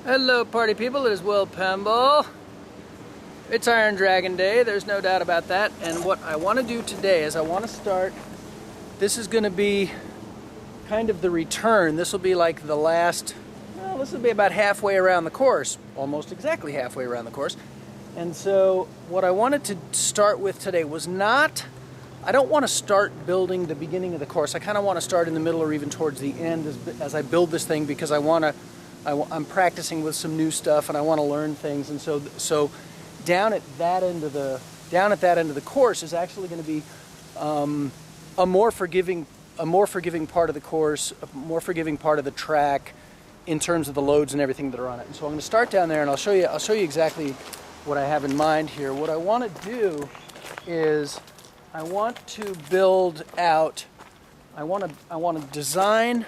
Hello party people, it is Will Pemble. It's Iron Dragon Day, there's no doubt about that. And what I want to do today is I want to start, this is going to be kind of the return. This will be like the last, well, this will be about halfway around the course, almost exactly halfway around the course. And so what I wanted to start with today was not, I don't want to start building the beginning of the course. I kind of want to start in the middle or even towards the end as I build this thing, because I'm practicing with some new stuff and I want to learn things. And so down at that end of the course is actually going to be a more forgiving part of the course, a more forgiving part of the track in terms of the loads and everything that are on it. And so I'm going to start down there and I'll show you exactly what I have in mind here. What I want to do is I want to build out, I want to design,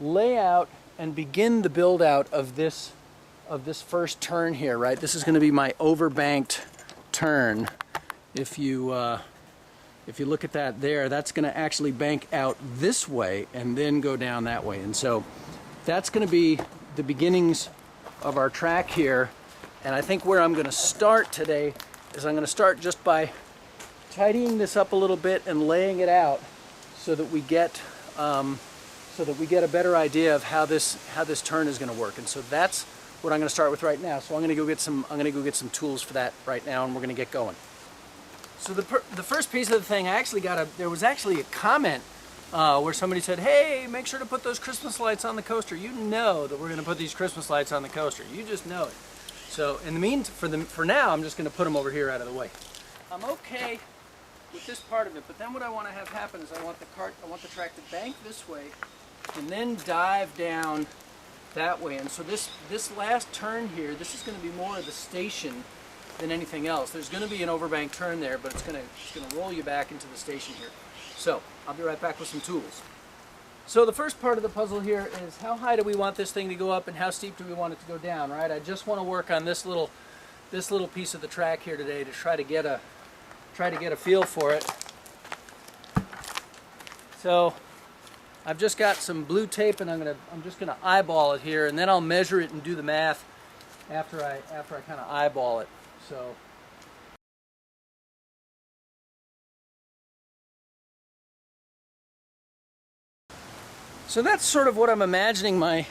lay out, and begin the build out of this first turn here, right? This is going to be my overbanked turn. If you look at that there, that's going to actually bank out this way and then go down that way. And so that's going to be the beginnings of our track here. And I think where I'm going to start today is I'm going to start just by tidying this up a little bit and laying it out so that we get a better idea of how this turn is going to work. And so that's what I'm going to start with right now. So I'm going to go get some tools for that right now, and we're going to get going. So the first piece of the thing, there was actually a comment where somebody said, "Hey, make sure to put those Christmas lights on the coaster." You know that we're going to put these Christmas lights on the coaster. You just know it. So in the meantime, for now, I'm just going to put them over here out of the way. I'm okay with this part of it, but then what I want to have happen is I want the track to bank this way and then dive down that way. And so this last turn here, this is going to be more of the station than anything else. There's going to be an overbank turn there, but it's going to roll you back into the station here. So I'll be right back with some tools. So the first part of the puzzle here is how high do we want this thing to go up and how steep do we want it to go down, right? I just want to work on this little piece of the track here today to try to get a feel for it. So I've just got some blue tape and I'm just gonna eyeball it here, and then I'll measure it and do the math after I kind of eyeball it. So that's sort of what I'm imagining my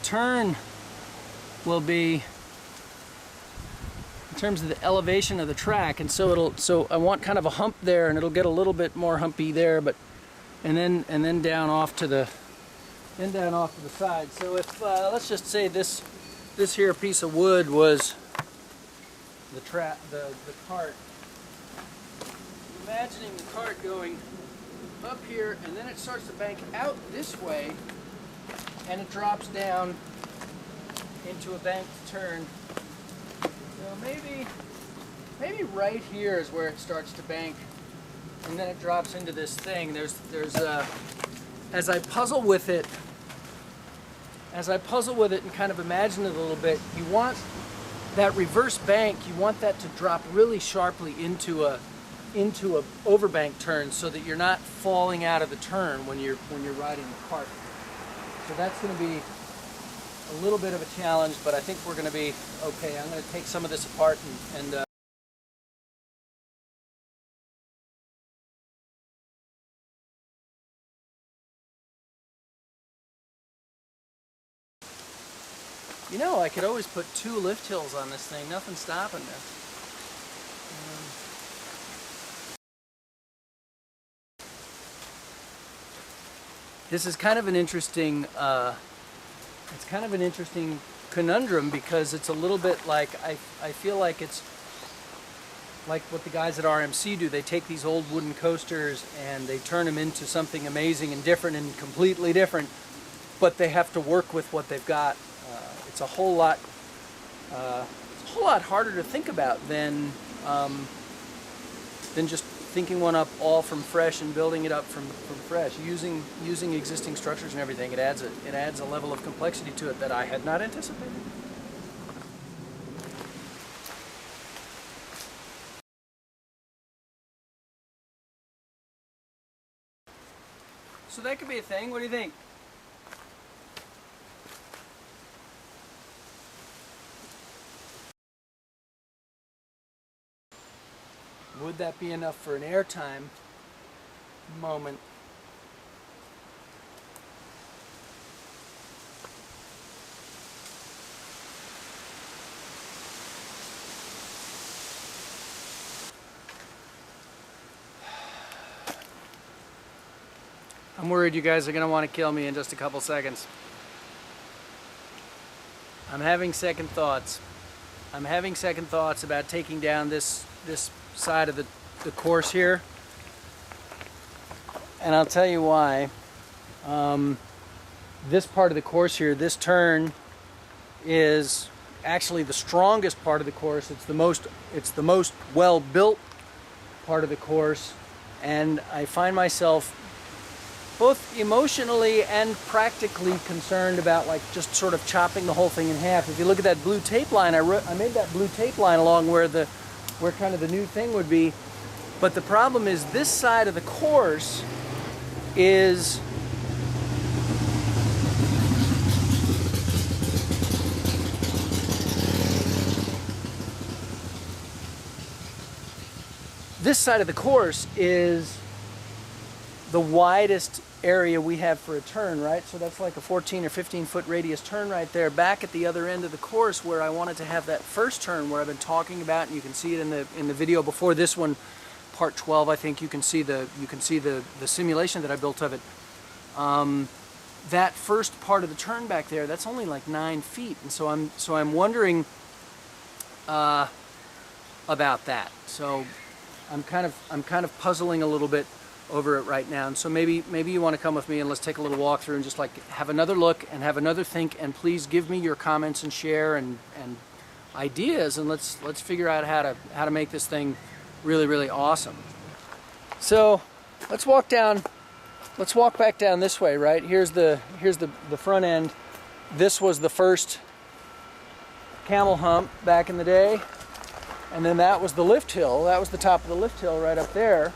turn will be in terms of the elevation of the track. And so I want kind of a hump there, and it'll get a little bit more humpy there, but and then down off to the side. So if let's just say this here piece of wood was the cart. Imagining the cart going up here, and then it starts to bank out this way, and it drops down into a banked turn. So maybe right here is where it starts to bank, and then it drops into this thing. As I puzzle with it and kind of imagine it a little bit, you want that reverse bank, you want that to drop really sharply into a overbank turn so that you're not falling out of the turn when you're riding the cart. So that's going to be a little bit of a challenge, but I think we're going to be okay. I'm going to take some of this apart and you know, I could always put 2 lift hills on this thing. Nothing's stopping this. This is kind of an interesting. It's kind of an interesting conundrum, because it's a little bit like I feel like it's like what the guys at RMC do. They take these old wooden coasters and they turn them into something amazing and different and completely different, but they have to work with what they've got. It's a whole lot harder to think about than just thinking one up all from fresh and building it up from fresh, using existing structures and everything. It adds a level of complexity to it that I had not anticipated. So that could be a thing. What do you think? would that be enough for an airtime moment? I'm worried you guys are going to want to kill me in just a couple seconds. I'm having second thoughts. I'm having second thoughts about taking down this side of the course here. And I'll tell you why. This part of the course here, this turn, is actually the strongest part of the course. It's the most well-built part of the course. And I find myself both emotionally and practically concerned about like just sort of chopping the whole thing in half. If you look at that blue tape line, I made that blue tape line along where kind of the new thing would be. But the problem is this side of the course is the widest area we have for a turn, right? So that's like a 14 or 15 foot radius turn right there, back at the other end of the course where I wanted to have that first turn where I've been talking about, and you can see it in the video before this one, part 12, I think you can see the simulation that I built of it. That first part of the turn back there, that's only like 9 feet, and so I'm wondering about that. So I'm kind of puzzling a little bit over it right now, and so maybe you want to come with me and let's take a little walk through and just like have another look and have another think, and please give me your comments and share and ideas, and let's figure out how to make this thing really, really awesome. So let's walk back down this way, right? Here's the front end. This was the first camel hump back in the day, and then that was the lift hill. That was the top of the lift hill right up there.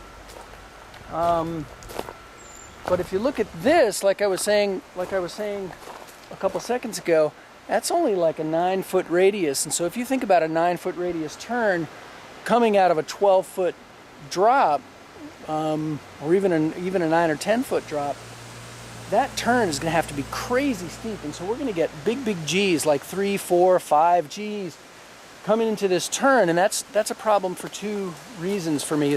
But if you look at this, like I was saying a couple seconds ago, that's only like a 9 foot radius. And so if you think about a 9 foot radius turn coming out of a 12 foot drop, or even a 9 or 10 foot drop, that turn is going to have to be crazy steep. And so we're going to get big G's, like 3, 4, 5 G's coming into this turn. And that's a problem for two reasons for me.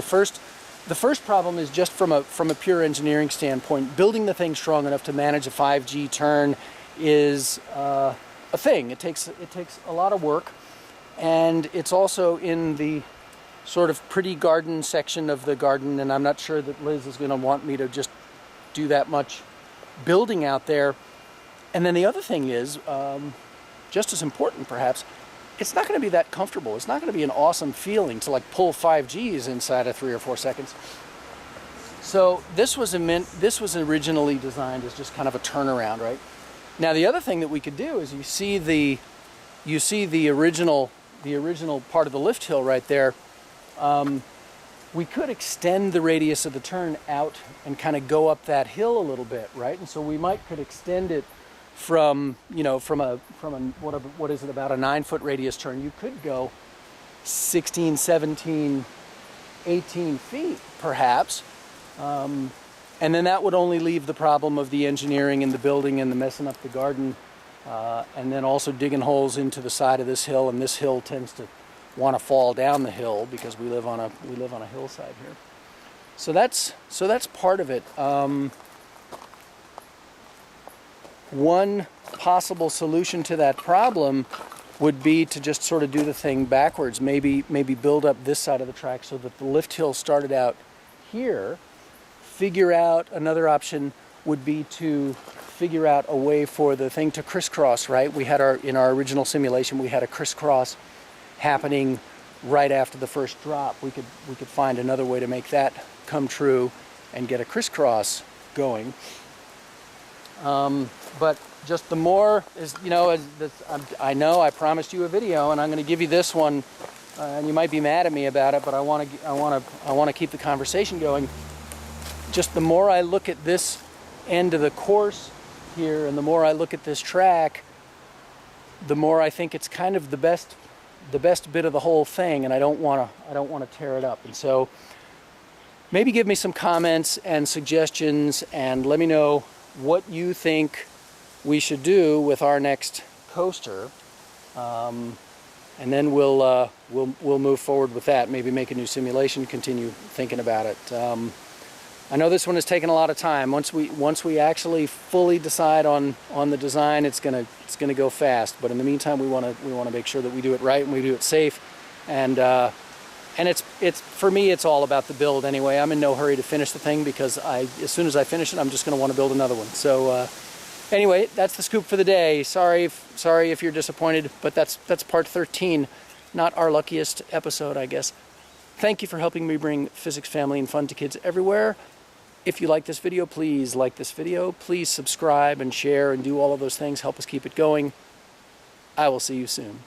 The first problem is just from a pure engineering standpoint. Building the thing strong enough to manage a 5G turn is a thing. It takes a lot of work, and it's also in the sort of pretty garden section of the garden, and I'm not sure that Liz is going to want me to just do that much building out there. And then the other thing is, just as important perhaps, it's not going to be that comfortable. It's not going to be an awesome feeling to like pull 5Gs inside of 3 or 4 seconds. So this was originally designed as just kind of a turnaround, right? Now the other thing that we could do is you see the original part of the lift hill right there. We could extend the radius of the turn out and kind of go up that hill a little bit, right? And so we could extend it from what is it, about a 9 foot radius turn. You could go 16, 17, 18 feet perhaps, and then that would only leave the problem of the engineering and the building and the messing up the garden, and then also digging holes into the side of this hill, and this hill tends to want to fall down the hill because we live on a hillside here. So that's part of it. One possible solution to that problem would be to just sort of do the thing backwards. Maybe build up this side of the track so that the lift hill started out here. Figure out another option would be to figure out a way for the thing to crisscross, right? In our original simulation, we had a crisscross happening right after the first drop. We could find another way to make that come true and get a crisscross going. But just the more is, I know I promised you a video, and I'm going to give you this one, and you might be mad at me about it, but I want to keep the conversation going. Just the more I look at this end of the course here, and the more I look at this track, the more I think it's kind of the best the best bit of the whole thing, and I don't want to tear it up. And so maybe give me some comments and suggestions, and let me know what you think we should do with our next coaster, and then we'll move forward with that. Maybe make a new simulation, continue thinking about it. I know this one has taken a lot of time. Once we actually fully decide on the design, it's gonna go fast. But in the meantime, we want to make sure that we do it right and we do it safe. And it's for me, it's all about the build anyway. I'm in no hurry to finish the thing, because as soon as I finish it, I'm just going to want to build another one. So anyway, that's the scoop for the day. Sorry if you're disappointed, but that's part 13, not our luckiest episode, I guess. Thank you for helping me bring physics, family, and fun to kids everywhere. If you like this video, please like this video. Please subscribe and share and do all of those things. Help us keep it going. I will see you soon.